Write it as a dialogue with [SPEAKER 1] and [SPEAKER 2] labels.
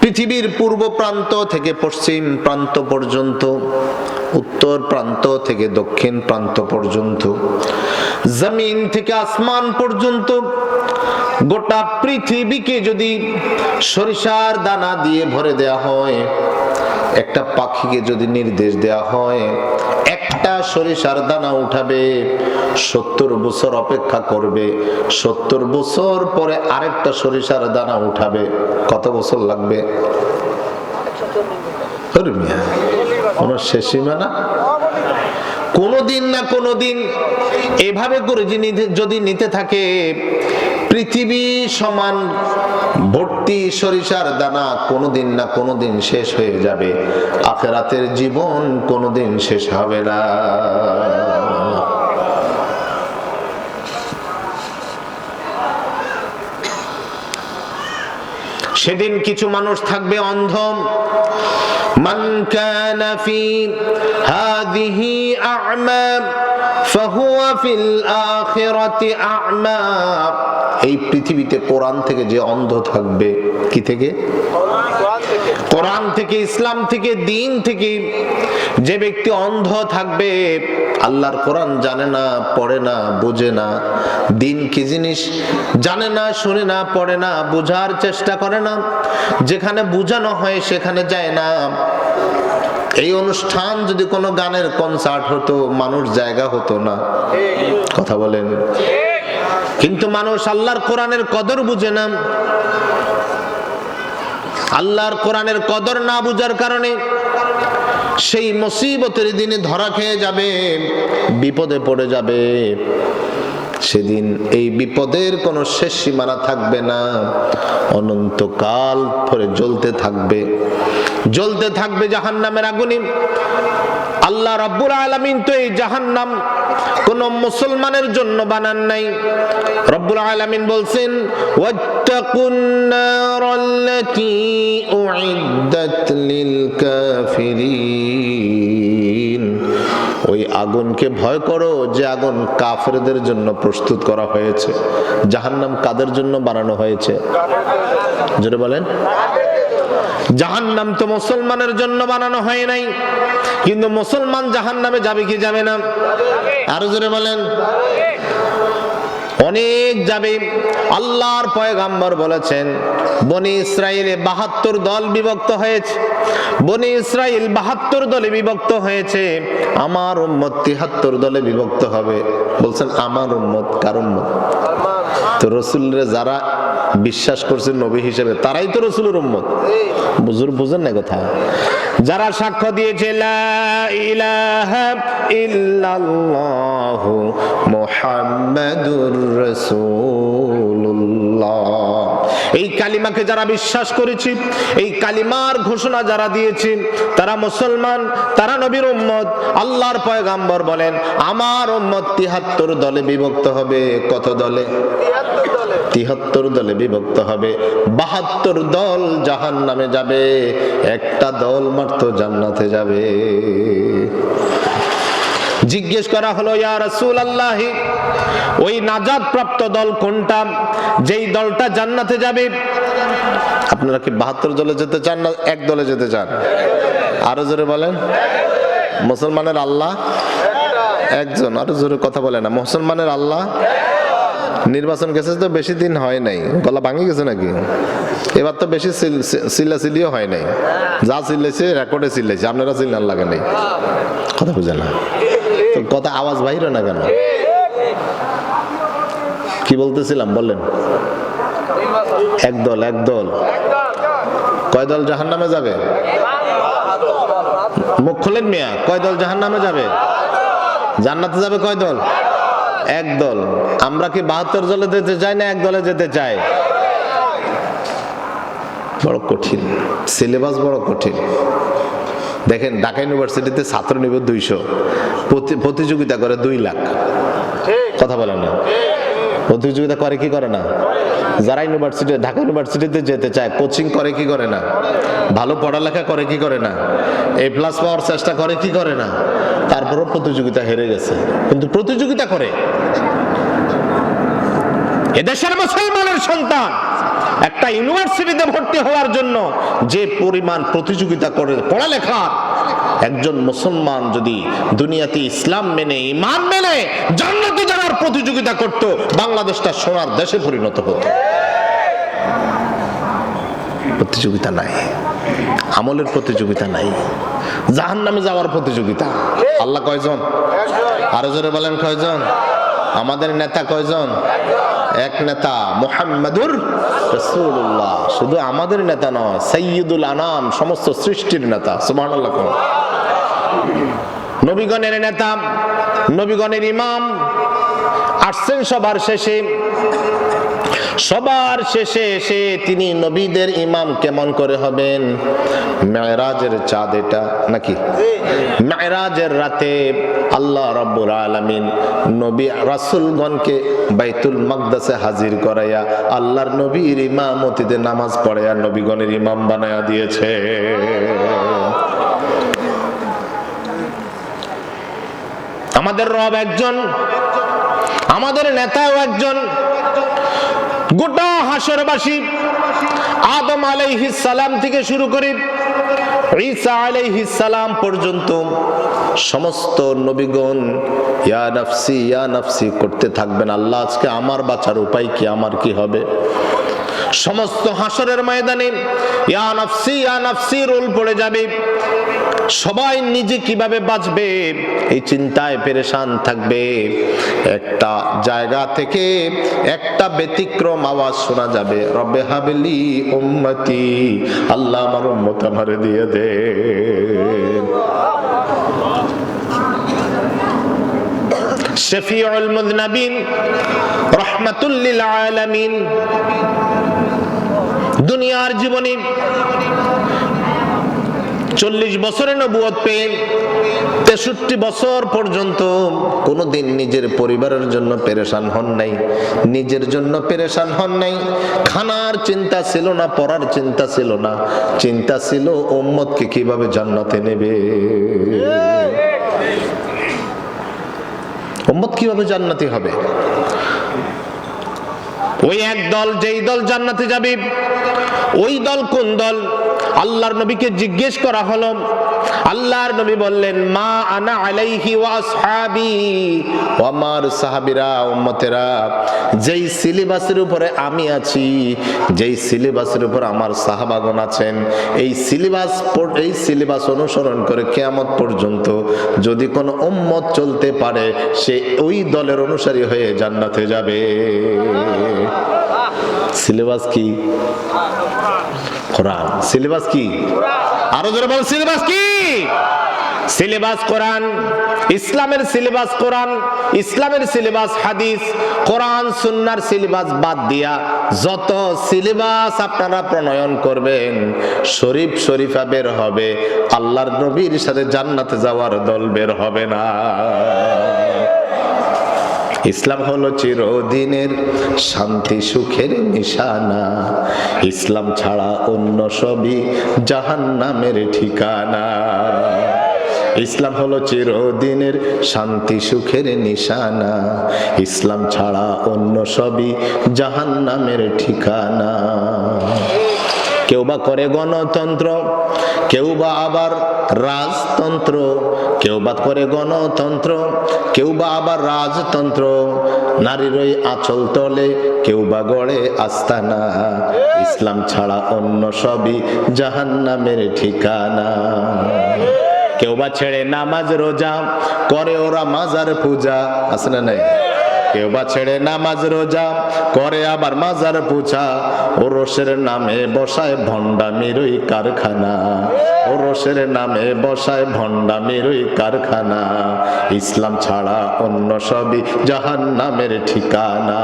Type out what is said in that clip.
[SPEAKER 1] পৃথিবীর পূর্ব প্রান্ত থেকে পশ্চিম প্রান্ত পর্যন্ত, উত্তর প্রান্ত থেকে দক্ষিণ প্রান্ত পর্যন্ত, জমিন থেকে আসমান পর্যন্ত গোটা পৃথিবীকে যদি সরিষার দানা দিয়ে ভরে দেয়া হয়, একটা পাখিকে যদি নির্দেশ দেয়া হয় একটা সরিষার দানা উঠাবে, 70 বছর অপেক্ষা করবে, 70 বছর পরে আরেকটা সরিষার দানা উঠাবে, কত বছর লাগবে? কোন শেষ সীমা না। কোনদিন না কোনদিন এভাবে করে যদি নিতে থাকে, পৃথিবী সমান ভর্তি সরিষার দানা কোনদিন না কোনদিন শেষ হয়ে যাবে। আখিরাতের জীবন কোনদিন শেষ হবে না। সেদিন কিছু মানুষ থাকবে অন্ধ। মান কানা ফি হাযিহি আ'মা ফাহুয়া ফিল আখিরাতি আ'মা। এই পৃথিবীতে কোরআন থেকে যে অন্ধ থাকবে, কি থেকে? কোরআন থেকে, ইসলাম থেকে, দ্বীন থেকে যে ব্যক্তি অন্ধ থাকবে, আল্লাহর কোরআন জানে না, পড়ে না, বোঝে না, দ্বীন কি জিনিস জানে না, শুনে না, পড়ে না, বোঝার চেষ্টা করে না, যেখানে বোঝানো হয় সেখানে যায় না। এই অনুষ্ঠান যদি কোনো গানের কনসার্ট হতো, মানুষ জায়গা হতো না। কথা বলেন। কিন্তু মানুষ আল্লাহর কোরআনের কদর বুঝে না। আল্লাহর কোরআনের কদর না বুঝার কারণে সেই মুসিবতের দিনে ধরা খেয়ে যাবে, বিপদে পড়ে যাবে। সেদিন এই বিপদের কোনো শেষ সীমানা থাকবে না, অনন্তকাল ধরে জ্বলতে থাকবে, জ্বলতে থাকবে জাহান্নামের আগুনে। আল্লাহ রাব্বুল আলামিন তো এই জাহান্নাম কোন মুসলমানের জন্য বানান নাই। রব্বুল আলামিন বলছেন, ওয়াত্তাকুন নারাল্লাতী উইদ্দাত লিল কাফিরিন। ওই আগুনকে ভয় করো যে আগুন কাফেরদের জন্য প্রস্তুত করা হয়েছে। জাহান্নাম কাদের জন্য বানানো হয়েছে? জোরে বলেন। জাহান্নাম তো মুসলমানের জন্য বানানো হয় নাই, কিন্তু মুসলমান জাহান্নামে যাবে কি যাবে না? আরো জোরে বলেন। অনেক যাবে। আল্লাহর পয়গম্বর বলেছেন, বনি ইসরাইলে 72 দল বিভক্ত হয়েছে। বনি ইসরাইল 72 দলে বিভক্ত হয়েছে, আমার উম্মত 73 দলে বিভক্ত হবে। বলছেন আমার উম্মত, কার উম্মত? তো রাসূলরে যারা বিশ্বাস করছে নবী হিসেবে, তারাই তো রাসূলের উম্মত। বুঝেন না কথা? যারা সাক্ষ্য দিয়েছে লা ইলাহা ইল্লাল্লাহু মুহাম্মাদুর রাসূলুল্লাহ, এই কালিমাকে যারা বিশ্বাস করেছে, এই কালিমার ঘোষণা যারা দিয়েছে, তারা মুসলমান, তারা নবীর উম্মত। আল্লাহর পয়গম্বর বলেন আমার উম্মত 73 দলে বিভক্ত হবে। কত দলে? 73 দলে বিভক্ত হবে। 72 দল জাহান্নামে যাবে, একটা দল মাত্র জান্নাতে যাবে। জিজ্ঞেস করা হলো, ইয়া রাসূলুল্লাহ, ওই নাজাত প্রাপ্ত দল কোনটা, যেই দলটা জান্নাতে যাবে? আপনারা কি 72 দলে যেতে চান না এক দলে যেতে চান? আরো জোরে বলেন। মুসলমানের আল্লাহ একজন। আরো জোরে কথা বলে না। মুসলমানের আল্লাহ। নির্বাচন গেছে তো বেশি দিন হয় নাই, গলা ভাঙে গেছে নাকি? এবার তো বেশি চিল্লাচিল্লিও হয় নাই, যা চিল্লাইছে রেকর্ডে চিল্লাইছে, আপনারা চিল্লান লাগে নাই। কথা বুঝে না তো, কথা আওয়াজ বাহির না কেন? কি বলতেছিলাম বলেন? একদল। একদল কয় দল জাহান্নামে যাবে? মুখ খোলেন মিয়া। কয় দল জাহান্নামে যাবে? জান্নাতে যাবে কয় দল? এক দল। আমরা কি 72 দলে যেতে চাই না এক দলে যেতে চাই? বড় কঠিন সিলেবাস, বড় কঠিন। দেখেন ঢাকা ইউনিভার্সিটিতে ছাত্র নিবে 200, প্রতিযোগিতা করে 2 লাখ। কথা বলে না? প্রতিযোগিতা করে কি করে না? যারা ইউনিভার্সিটি, ঢাকা ইউনিভার্সিটিতে যেতে চায়, কোচিং করে কি করে না? ভালো পড়ালেখা করে কি করে না? A+ পাওয়ার চেষ্টা করে কি করে না? তারপরও প্রতিযোগিতা হেরে গেছে, কিন্তু প্রতিযোগিতা করে। এদেশের মুসলমানের সন্তান একটা ইউনিভার্সিটিতে ভর্তি হওয়ার জন্য যে পরিমাণ প্রতিযোগিতা করে পড়ালেখা, একজন মুসলমান যদি দুনিয়াতে ইসলাম মেনে ঈমান মেনে জান্নাতে যাওয়ার প্রতিযোগিতা করত, বাংলাদেশটা সোনার দেশে পরিণত হতো। প্রতিযোগিতা নাই, আমলের প্রতিযোগিতা নাই, জাহান্নামে যাওয়ার প্রতিযোগিতা। আল্লাহ কয়জন? আরো জোরে বলেন কয়জন? আমাদের নেতা কয়জন? এক নেতা, মুহাম্মাদুর রাসূলুল্লাহ। শুধু আমাদের নেতা নয়, সাইয়্যিদুল আনাম, সমস্ত সৃষ্টির নেতা। সুবহানাল্লাহ। নবীগণের নেতা, নবীগণের ইমাম আসছেন সবার শেষে। সবার শেষে এসে তিনি নবীদের ইমাম কেমন করে হবেন? মেরাজের চাঁদ এটা নাকি? মেরাজের রাতে আল্লাহ রাব্বুল আলামিন নবী রাসূলগণকে বাইতুল মাকদাসে হাজির করাইয়া আল্লাহর নবীর ইমামতিতে নামাজ পড়াইয়া নবীগণের ইমাম বানায়া দিয়েছে। আমাদের রব একজন, আমাদের নেতাও একজন। গোটা হাসরবাসী আদম আলাইহিস সালাম থেকে শুরু করে ঈসা আলাইহিস সালাম পর্যন্ত সমস্ত নবীগণ ইয়া নাফসি করতে থাকবেন। আল্লাহ আজকে আমার বাঁচার উপায় কি, আমার কি হবে? সমস্ত হাসরের ময়দানে ইয়া নাফসি রোল পড়ে যাবে। সবাই নিজে কিভাবে বাঁচবে এই চিন্তায় পেরেশান থাকবে। একটা জায়গা থেকে একটা ব্যতিক্রম আওয়াজ শোনা যাবে, রব্বে হাবলি উম্মতি, আল্লাহ আমার উম্মত আমারে দিয়ে দে। শফিউল মুযনিবিন, রাহমাতুল লিল আলামিন। দুনিয়ার জীবনে 40 বছরে নবুয়ত পেয়ে 63 বছর পর্যন্ত কোনোদিন নিজের পরিবারের জন্য পেরেশান হন নাই, নিজের জন্য পেরেশান হন নাই। খানার চিন্তা ছিল না, পড়ার চিন্তা ছিল না, চিন্তা ছিল উম্মতকে কিভাবে জান্নাতে নেবে, উম্মত কিভাবে জান্নাতি হবে। ওই এক দল, যেই দল জান্নাতে যাবে, ওই দল কোন দল? আল্লাহর নবীকে জিজ্ঞেস করা হলো। আল্লাহর নবী বললেন, মা আনা আলাইহি ওয়া আসহাবি, আমার সাহাবীরা, উম্মতেরা যেই সিলেবাসের উপরে আমি আছি, যেই সিলেবাসের উপর আমার সাহাবাগণ আছেন, এই সিলেবাস অনুসরণ করে কিয়ামত পর্যন্ত যদি কোনো উম্মত চলতে পারে, সে ওই দলের অনুসারী হয়ে জান্নাতে যাবে। সিলেবাস কি? কোরআন। সিলেবাস কি? আরো জোরে বল, সিলেবাস কি? সিলেবাস কোরআন। ইসলামের সিলেবাস কোরআন, ইসলামের সিলেবাস হাদিস। কোরআন সুন্নাহর সিলেবাস বাদ দিয়া যত সিলেবাস আপনারা প্রণয়ন করবেন, শরীফা বের হবে, আল্লাহর নবীর সাথে জান্নাতে যাওয়ার দল বের হবে না। ইসলাম হলো চিরদিনের শান্তি সুখের নিশানা, ইসলাম ছাড়া অন্য সবই জাহান্নামের ঠিকানা। ইসলাম হলো চিরদিনের শান্তি সুখের নিশানা, ইসলাম ছাড়া অন্য সবই জাহান্নামের ঠিকানা। কেউ বা করে গণতন্ত্র, কেউ বা আবার রাজতন্ত্র, কেউ বা করে গণতন্ত্র, কেউ বা আবার রাজতন্ত্র। নারীর ওই আঁচল তলে কেউ বা গড়ে আস্তানা, ইসলাম ছাড়া অন্য সবই জাহান্নামের ঠিকানা। কেউ বা ছেড়ে নামাজ রোজা করে ওরা মাজার পূজা, আছে না নাই? কেউ বা ছেড়ে নামাজ রোজা করে আবার মাজার পূজা, ওরসের নামে বসায় ভণ্ডামির ওই কারখানা, ওরসের নামে বসায় ভণ্ডামির ওই কারখানা। ইসলাম ছাড়া অন্য সবই জাহান্নামের ঠিকানা।